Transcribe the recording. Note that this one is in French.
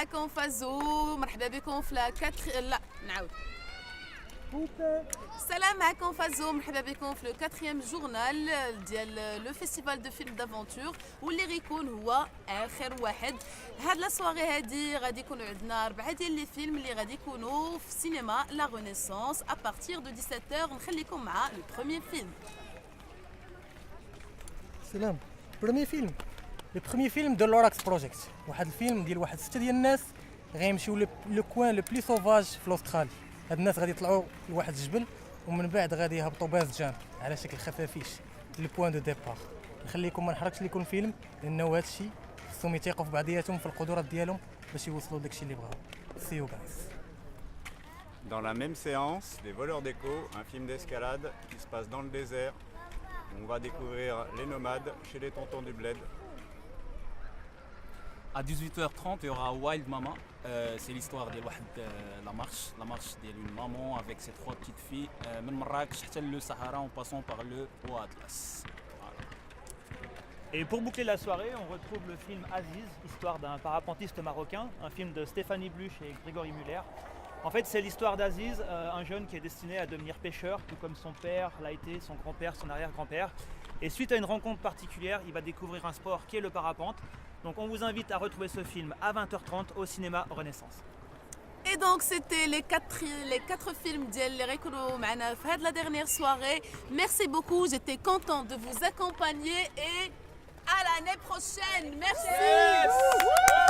معكم فازو. مرحبا بكم في لا نعاود. السلام معكم فازو. مرحبا بكم في لو 4 جورنال ديال لو فيستيفال دو فيلم دافونتور واللي غيكون هو اخر واحد. هاد لا سواري هادي غادي يكونوا عندنا 4 ديال لي فيلم اللي غادي يكونوا في سينما لا رينيسانس ابارتير دو 17h. نخليكم مع لو بروميير فيلم. سلام. لو بروميير فيلم دو لوراكس بروجيكت، واحد الفيلم ديال واحد 6 ديال الناس غيمشيو لو كوان لو بلي سوفاج في الاسترالي. هاد الناس غادي يطلعوا لواحد الجبل ومن بعد غادي يهبطوا باز جان على شكل خفافيش للبوان دو ديبار. نخليكم ما نحرقش لكم الفيلم لانه هذا الشيء خصهم يثيقوا في بعضياتهم في القدرات ديالهم باش يوصلوا لداكشي اللي بغاو. سي يو جايز. Dans la même séance, Les voleurs d'écho, un film d'escalade qui se passe dans le désert. On va découvrir les nomades chez les tontons du bled. À 18h30, il y aura Wild Mama. C'est l'histoire de la marche d'une maman avec ses 3 petites filles. De Marrakech jusqu'à le Sahara en passant par le Haut Atlas. Voilà. Et pour boucler la soirée, on retrouve le film Aziz, histoire d'un parapentiste marocain, un film de Stéphanie Bluch et Grégory Muller. En fait, c'est l'histoire d'Aziz, un jeune qui est destiné à devenir pêcheur, tout comme son père l'a été, son grand-père, son arrière-grand-père. Et suite à une rencontre particulière, il va découvrir un sport qui est le parapente. Donc on vous invite à retrouver ce film à 20h30 au cinéma Renaissance. Et donc c'était les 4 films ديال اللي غيكونوا معنا في هاد la dernière soirée. Merci beaucoup, j'étais contente de vous accompagner et à l'année prochaine. Merci. Yes.